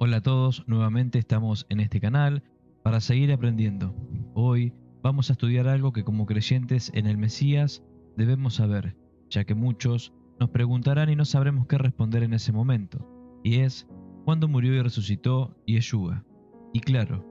Hola a todos, nuevamente estamos en este canal para seguir aprendiendo. Hoy vamos a estudiar algo que como creyentes en el Mesías debemos saber, ya que muchos nos preguntarán y no sabremos qué responder en ese momento, y es ¿cuándo murió y resucitó Yeshua? Y claro,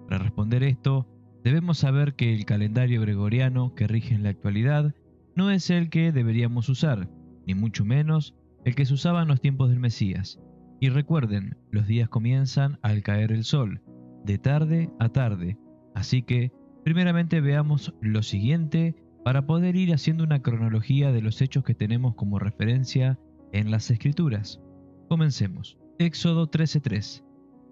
para responder esto debemos saber que el calendario gregoriano que rige en la actualidad no es el que deberíamos usar, ni mucho menos el que se usaba en los tiempos del Mesías. Y recuerden, los días comienzan al caer el sol, de tarde a tarde. Así que, primeramente veamos lo siguiente para poder ir haciendo una cronología de los hechos que tenemos como referencia en las Escrituras. Comencemos. Éxodo 13:3.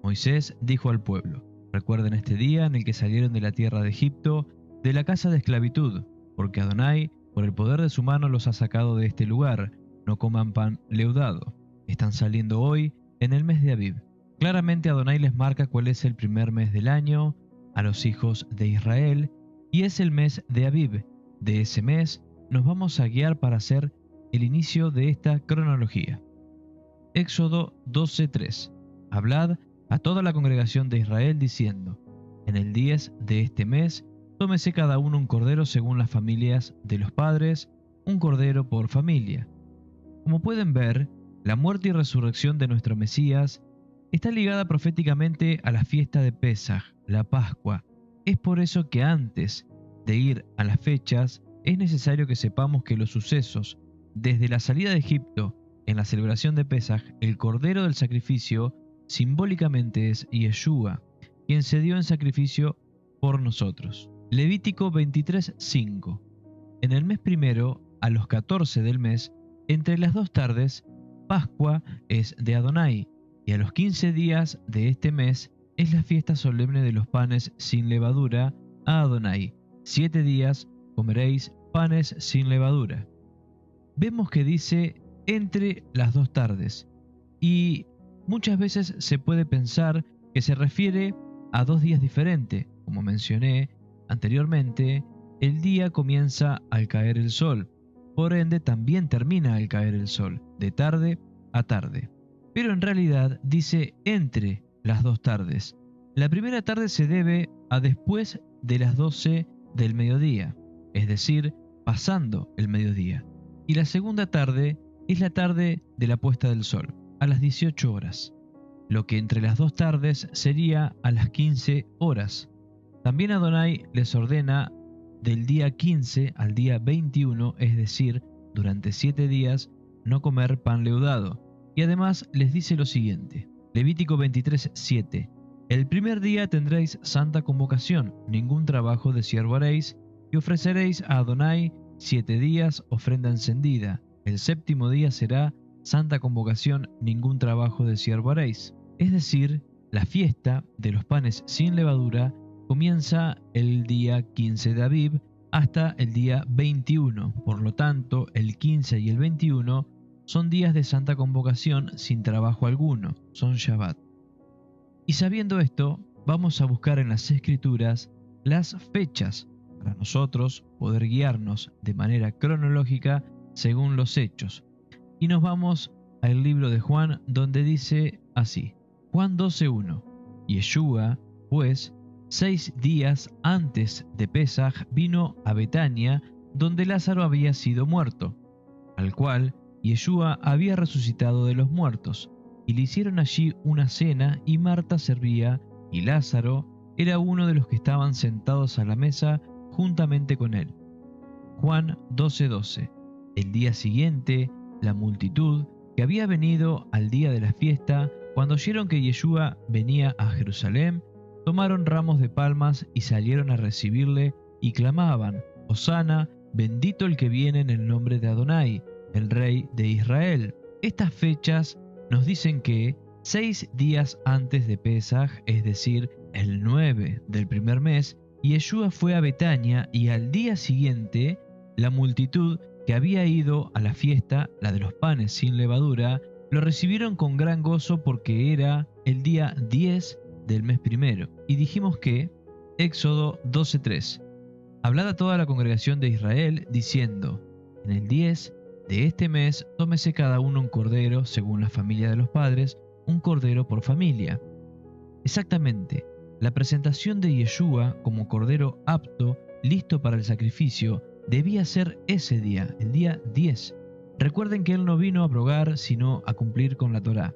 Moisés dijo al pueblo: recuerden este día en el que salieron de la tierra de Egipto, de la casa de esclavitud, porque Adonai, por el poder de su mano, los ha sacado de este lugar. No coman pan leudado. Están saliendo hoy en el mes de Abib. Claramente Adonai les marca cuál es el primer mes del año a los hijos de Israel, y es el mes de Abib. De ese mes nos vamos a guiar para hacer el inicio de esta cronología. Éxodo 12:3. Hablad a toda la congregación de Israel diciendo: en el 10 de este mes, tómese cada uno un cordero según las familias de los padres, un cordero por familia. Como pueden ver, la muerte y resurrección de nuestro Mesías está ligada proféticamente a la fiesta de Pesaj, la Pascua. Es por eso que antes de ir a las fechas, es necesario que sepamos que los sucesos, desde la salida de Egipto en la celebración de Pesaj, el cordero del sacrificio, simbólicamente es Yeshua, quien se dio en sacrificio por nosotros. Levítico 23:5. En el mes primero, a los 14 del mes, entre las dos tardes, Pascua es de Adonai, y a los 15 días de este mes es la fiesta solemne de los panes sin levadura a Adonai. 7 días comeréis panes sin levadura. Vemos que dice entre las dos tardes, y muchas veces se puede pensar que se refiere a 2 días diferentes. Como mencioné anteriormente, el día comienza al caer el sol, por ende también termina al caer el sol, de tarde a tarde. Pero en realidad dice entre las dos tardes. La primera tarde se debe a después de las 12 del mediodía, es decir, pasando el mediodía. Y la segunda tarde es la tarde de la puesta del sol, a las 18 horas. Lo que entre las dos tardes sería a las 15 horas. También Adonai les ordena del día 15 al día 21, es decir, durante 7 días, no comer pan leudado. Y además les dice lo siguiente, Levítico 23:7. El primer día tendréis santa convocación, ningún trabajo de siervo haréis, y ofreceréis a Adonai 7 días ofrenda encendida. El séptimo día será santa convocación, ningún trabajo de siervo haréis. Es decir, la fiesta de los panes sin levadura comienza el día 15 de Abib hasta el día 21. Por lo tanto, el 15 y el 21 son días de santa convocación sin trabajo alguno, son Shabbat. Y sabiendo esto, vamos a buscar en las Escrituras las fechas para nosotros poder guiarnos de manera cronológica según los hechos. Y nos vamos al libro de Juan, donde dice así: Juan 12:1. Yeshua, pues, 6 días antes de Pesaj vino a Betania, donde Lázaro había sido muerto, al cual Yeshua había resucitado de los muertos, y le hicieron allí una cena, y Marta servía, y Lázaro era uno de los que estaban sentados a la mesa juntamente con él. Juan 12:12. El día siguiente, la multitud que había venido al día de la fiesta, cuando oyeron que Yeshua venía a Jerusalén, tomaron ramos de palmas y salieron a recibirle y clamaban: Hosana, bendito el que viene en el nombre de Adonai, el Rey de Israel. Estas fechas nos dicen que 6 días antes de Pesaj, es decir, el 9 del primer mes, Yeshua fue a Betania, y al día siguiente, la multitud que había ido a la fiesta, la de los panes sin levadura, lo recibieron con gran gozo porque era el día 10 del mes primero. Y dijimos que, Éxodo 12:3, hablad a toda la congregación de Israel diciendo: en el 10 de este mes tómese cada uno un cordero según la familia de los padres, un cordero por familia. Exactamente, la presentación de Yeshua como cordero apto, listo para el sacrificio, debía ser ese día, el día 10. Recuerden que él no vino a abrogar, sino a cumplir con la Torá.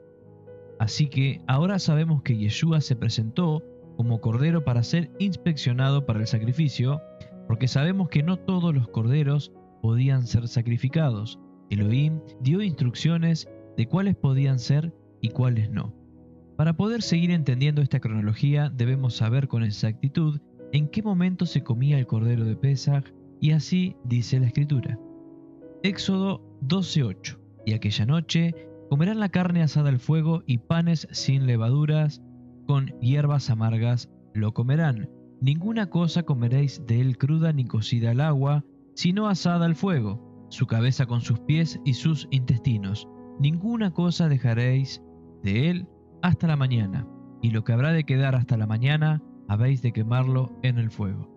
Así que ahora sabemos que Yeshua se presentó como cordero para ser inspeccionado para el sacrificio, porque sabemos que no todos los corderos podían ser sacrificados. Elohim dio instrucciones de cuáles podían ser y cuáles no. Para poder seguir entendiendo esta cronología, debemos saber con exactitud en qué momento se comía el cordero de Pesaj, y así dice la Escritura. Éxodo 12:8. Y aquella noche comerán la carne asada al fuego y panes sin levaduras, con hierbas amargas lo comerán. Ninguna cosa comeréis de él cruda ni cocida al agua, sino asada al fuego, su cabeza con sus pies y sus intestinos. Ninguna cosa dejaréis de él hasta la mañana, y lo que habrá de quedar hasta la mañana, habéis de quemarlo en el fuego.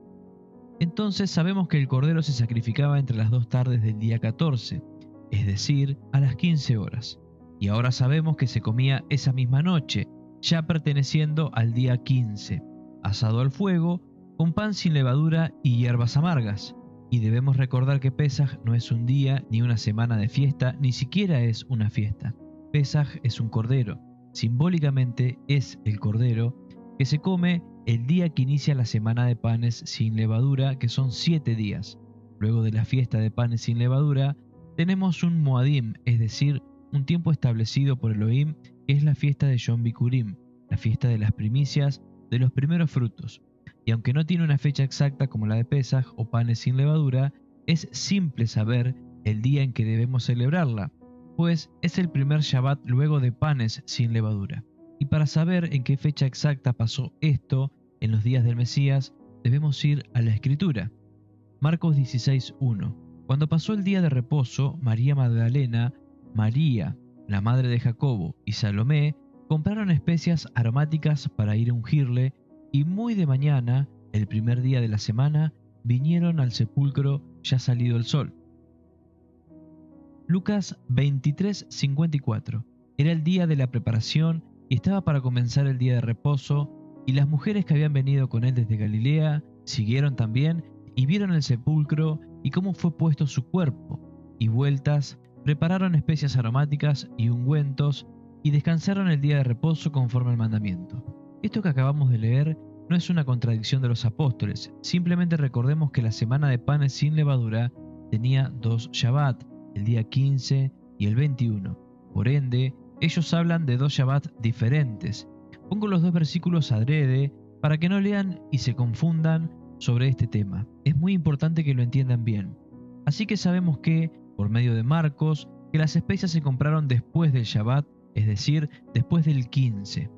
Entonces sabemos que el cordero se sacrificaba entre las 2 tardes del día 14, es decir, a las 15 horas. Y ahora sabemos que se comía esa misma noche, ya perteneciendo al día 15, asado al fuego, con pan sin levadura y hierbas amargas. Y debemos recordar que Pesaj no es un día ni una semana de fiesta, ni siquiera es una fiesta. Pesaj es un cordero. Simbólicamente es el cordero que se come el día que inicia la semana de panes sin levadura, que son 7 días. Luego de la fiesta de panes sin levadura, tenemos un Moadim, es decir, un tiempo establecido por Elohim, que es la fiesta de Yom Bikurim, la fiesta de las primicias de los primeros frutos. Y aunque no tiene una fecha exacta como la de Pesaj o panes sin levadura, es simple saber el día en que debemos celebrarla, pues es el primer Shabbat luego de panes sin levadura. Y para saber en qué fecha exacta pasó esto en los días del Mesías, debemos ir a la Escritura. Marcos 16:1. Cuando pasó el día de reposo, María Magdalena, María, la madre de Jacobo, y Salomé compraron especias aromáticas para ir a ungirle, y muy de mañana, el primer día de la semana, vinieron al sepulcro ya salido el sol. Lucas 23:54. Era el día de la preparación y estaba para comenzar el día de reposo, y las mujeres que habían venido con él desde Galilea siguieron también y vieron el sepulcro y cómo fue puesto su cuerpo, y vueltas prepararon especias aromáticas y ungüentos, y descansaron el día de reposo conforme al mandamiento. Esto que acabamos de leer no es una contradicción de los apóstoles, simplemente recordemos que la semana de panes sin levadura tenía 2 Shabbat, el día 15 y el 21. Por ende, ellos hablan de 2 Shabbat diferentes. Pongo los 2 versículos adrede para que no lean y se confundan sobre este tema. Es muy importante que lo entiendan bien. Así que sabemos que, por medio de Marcos, que las especias se compraron después del Shabbat, es decir, después del 15.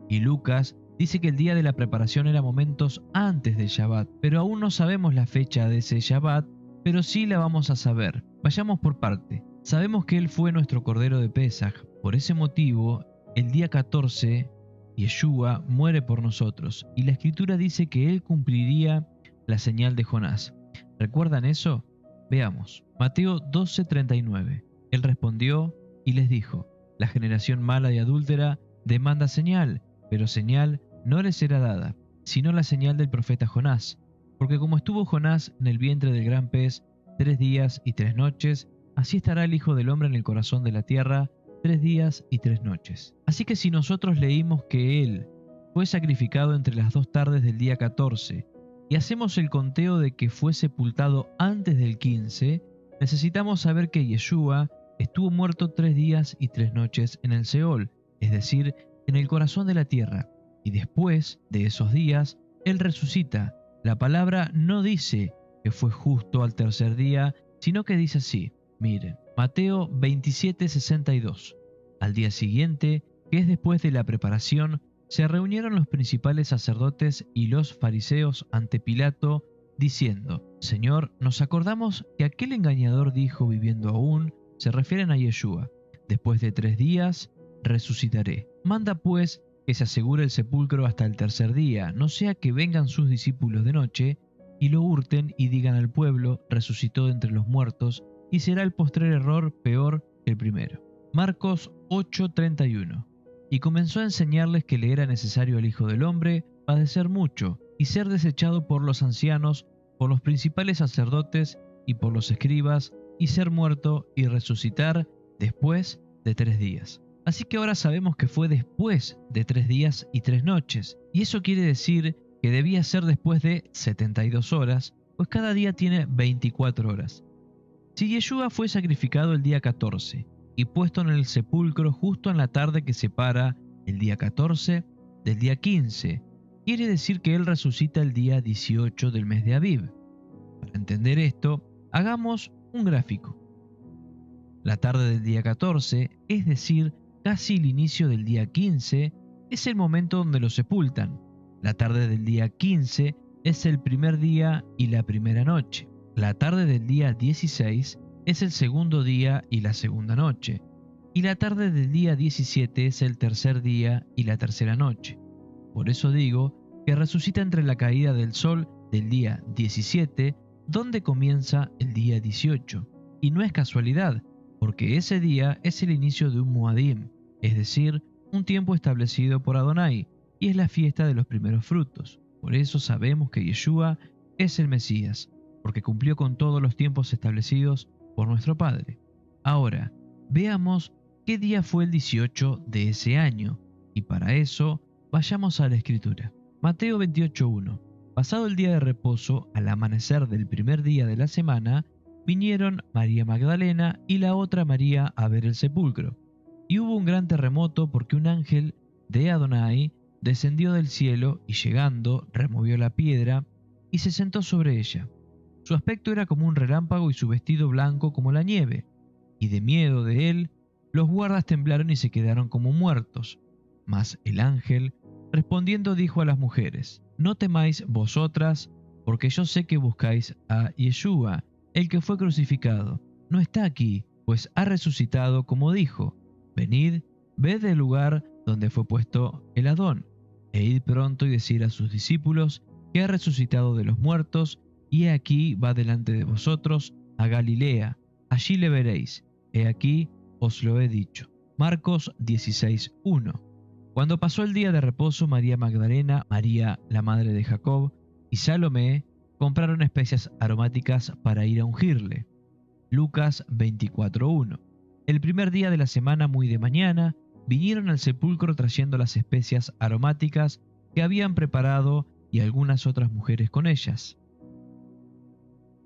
Y Lucas dice que el día de la preparación era momentos antes del Shabbat, pero aún no sabemos la fecha de ese Shabbat, pero sí la vamos a saber. Vayamos por parte. Sabemos que Él fue nuestro Cordero de Pesaj. Por ese motivo, el día 14, Yeshua muere por nosotros, y la Escritura dice que Él cumpliría la señal de Jonás. ¿Recuerdan eso? Veamos. Mateo 12:39. Él respondió y les dijo: la generación mala y adúltera demanda señal, pero señal no les será dada, sino la señal del profeta Jonás. Porque como estuvo Jonás en el vientre del gran pez 3 días y 3 noches, así estará el Hijo del Hombre en el corazón de la tierra 3 días y 3 noches. Así que si nosotros leímos que Él fue sacrificado entre las 2 tardes del día 14 y hacemos el conteo de que fue sepultado antes del 15, necesitamos saber que Yeshua estuvo muerto 3 días y 3 noches en el Seol, es decir, en el corazón de la tierra, y después de esos días, Él resucita. La palabra no dice que fue justo al tercer día, sino que dice así. Miren, Mateo 27:62. Al día siguiente, que es después de la preparación, se reunieron los principales sacerdotes y los fariseos ante Pilato, diciendo: Señor, nos acordamos que aquel engañador dijo viviendo aún, se refieren a Yeshua, después de 3 días resucitaré. Manda pues que se asegure el sepulcro hasta el tercer día, no sea que vengan sus discípulos de noche y lo hurten y digan al pueblo: resucitó de entre los muertos, y será el postrer error peor que el primero. Marcos 8:31. y comenzó a enseñarles que le era necesario al Hijo del Hombre padecer mucho y ser desechado por los ancianos, por los principales sacerdotes y por los escribas, y ser muerto y resucitar después de 3 días. Así que ahora sabemos que fue después de 3 días y 3 noches, y eso quiere decir que debía ser después de 72 horas, pues cada día tiene 24 horas. Si Yeshua fue sacrificado el día 14 y puesto en el sepulcro justo en la tarde que separa el día 14 del día 15, quiere decir que Él resucita el día 18 del mes de Aviv. Para entender esto, hagamos un gráfico. La tarde del día 14, es decir, casi el inicio del día 15, es el momento donde lo sepultan. La tarde del día 15 es el primer día y la primera noche. La tarde del día 16 es el segundo día y la segunda noche. Y la tarde del día 17 es el tercer día y la tercera noche. Por eso digo que resucita entre la caída del sol del día 17, donde comienza el día 18. Y no es casualidad, porque ese día es el inicio de un Moadim, es decir, un tiempo establecido por Adonai, y es la fiesta de los primeros frutos. Por eso sabemos que Yeshua es el Mesías, porque cumplió con todos los tiempos establecidos por nuestro Padre. Ahora, veamos qué día fue el 18 de ese año, y para eso vayamos a la Escritura. Mateo 28:1. Pasado el día de reposo, al amanecer del primer día de la semana, vinieron María Magdalena y la otra María a ver el sepulcro. Y hubo un gran terremoto porque un ángel de Adonai descendió del cielo y llegando removió la piedra y se sentó sobre ella. Su aspecto era como un relámpago y su vestido blanco como la nieve, y de miedo de él los guardas temblaron y se quedaron como muertos. Mas el ángel, respondiendo, dijo a las mujeres: No temáis vosotras, porque yo sé que buscáis a Yeshua, el que fue crucificado. No está aquí, pues ha resucitado como dijo. Venid, ved el lugar donde fue puesto el Adón, e id pronto y decid a sus discípulos que ha resucitado de los muertos, y he aquí va delante de vosotros a Galilea, allí le veréis, he aquí os lo he dicho. Marcos 16:1. Cuando pasó el día de reposo, María Magdalena, María la madre de Jacob y Salomé compraron especias aromáticas para ir a ungirle. Lucas 24:1. El primer día de la semana, muy de mañana, vinieron al sepulcro trayendo las especias aromáticas que habían preparado y algunas otras mujeres con ellas.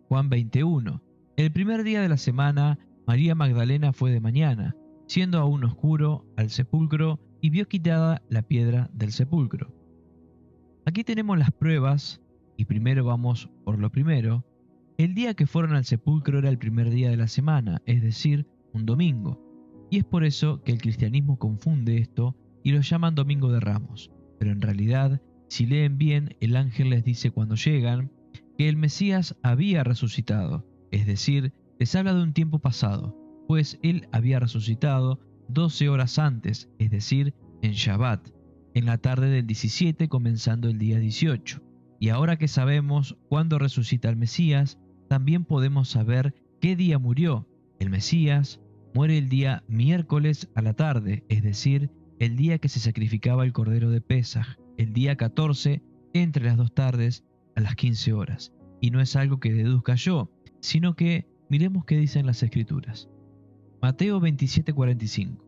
Juan 21. El primer día de la semana, María Magdalena fue de mañana, siendo aún oscuro, al sepulcro y vio quitada la piedra del sepulcro. Aquí tenemos las pruebas, y primero vamos por lo primero. El día que fueron al sepulcro era el primer día de la semana, es decir, un domingo. Y es por eso que el cristianismo confunde esto y lo llaman Domingo de Ramos. Pero en realidad, si leen bien, el ángel les dice cuando llegan que el Mesías había resucitado, es decir, les habla de un tiempo pasado, pues él había resucitado 12 horas antes, es decir, en Shabbat, en la tarde del 17 comenzando el día 18. Y ahora que sabemos cuándo resucita el Mesías, también podemos saber qué día murió. El Mesías muere el día miércoles a la tarde, es decir, el día que se sacrificaba el cordero de Pesaj, el día 14 entre las 2 tardes a las 15 horas. Y no es algo que deduzca yo, sino que miremos qué dicen las Escrituras. Mateo 27:45.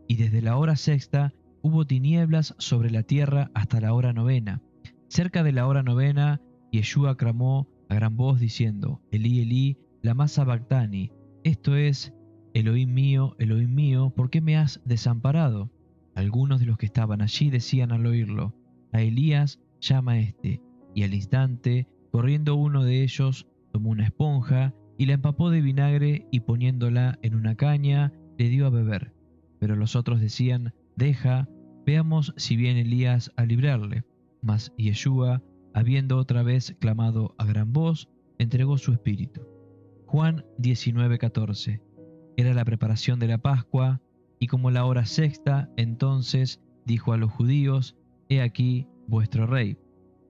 Y desde la hora sexta hubo tinieblas sobre la tierra hasta la hora novena. Cerca de la hora novena, Yeshua clamó a gran voz diciendo: Elí, Elí, lama sabactani, esto es: Elohim mío, ¿por qué me has desamparado? Algunos de los que estaban allí decían al oírlo: a Elías llama este. Y al instante, corriendo uno de ellos, tomó una esponja y la empapó de vinagre y poniéndola en una caña, le dio a beber. Pero los otros decían: deja, veamos si viene Elías a librarle. Mas Yeshua, habiendo otra vez clamado a gran voz, entregó su espíritu. Juan 19:14. Era la preparación de la Pascua, y como la hora sexta, entonces dijo a los judíos: he aquí vuestro rey.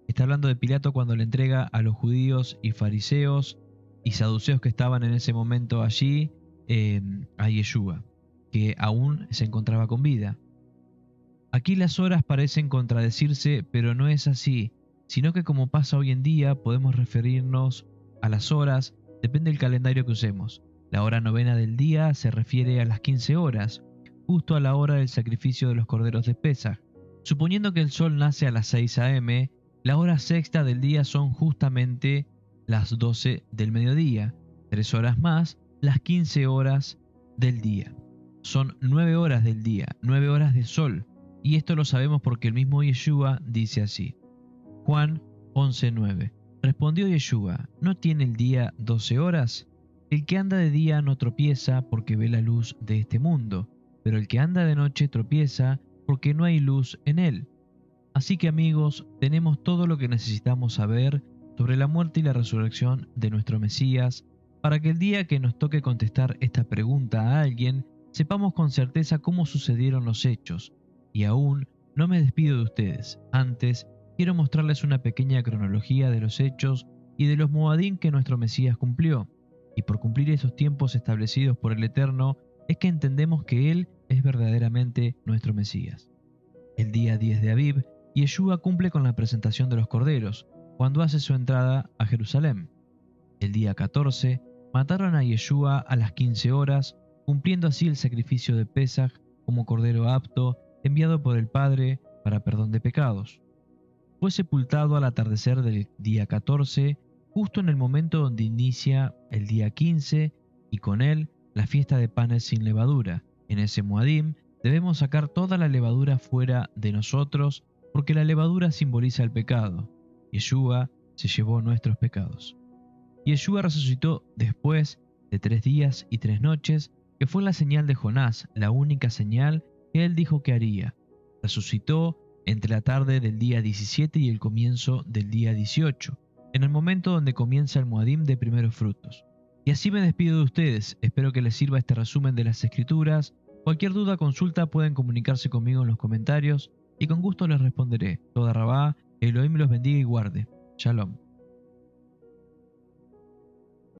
Está hablando de Pilato cuando le entrega a los judíos y fariseos y saduceos que estaban en ese momento allí a Yeshua, que aún se encontraba con vida. Aquí las horas parecen contradecirse, pero no es así, sino que como pasa hoy en día, podemos referirnos a las horas, depende del calendario que usemos. La hora novena del día se refiere a las 15 horas, justo a la hora del sacrificio de los corderos de Pesaj. Suponiendo que el sol nace a las 6 a.m., la hora sexta del día son justamente las 12 del mediodía, 3 horas más, las 15 horas del día. Son 9 horas del día, 9 horas de sol, y esto lo sabemos porque el mismo Yeshua dice así. Juan 11:9. Respondió Yeshua, ¿no tiene el día 12 horas? El que anda de día no tropieza porque ve la luz de este mundo, pero el que anda de noche tropieza porque no hay luz en él. Así que amigos, tenemos todo lo que necesitamos saber sobre la muerte y la resurrección de nuestro Mesías, para que el día que nos toque contestar esta pregunta a alguien, sepamos con certeza cómo sucedieron los hechos. Y aún no me despido de ustedes, antes quiero mostrarles una pequeña cronología de los hechos y de los Moadim que nuestro Mesías cumplió. Y por cumplir esos tiempos establecidos por el Eterno, es que entendemos que Él es verdaderamente nuestro Mesías. El día 10 de Aviv, Yeshua cumple con la presentación de los corderos, cuando hace su entrada a Jerusalén. El día 14, mataron a Yeshua a las 15 horas, cumpliendo así el sacrificio de Pesaj como cordero apto, enviado por el Padre para perdón de pecados. Fue sepultado al atardecer del día 14, justo en el momento donde inicia el día 15 y con él la fiesta de panes sin levadura. En ese Moadim debemos sacar toda la levadura fuera de nosotros porque la levadura simboliza el pecado. Yeshua se llevó nuestros pecados. Yeshua resucitó después de 3 días y 3 noches, que fue la señal de Jonás, la única señal que él dijo que haría. Resucitó entre la tarde del día 17 y el comienzo del día 18, en el momento donde comienza el Moadim de primeros frutos. Y así me despido de ustedes, espero que les sirva este resumen de las Escrituras. Cualquier duda o consulta pueden comunicarse conmigo en los comentarios y con gusto les responderé. Toda Rabá, Elohim los bendiga y guarde. Shalom.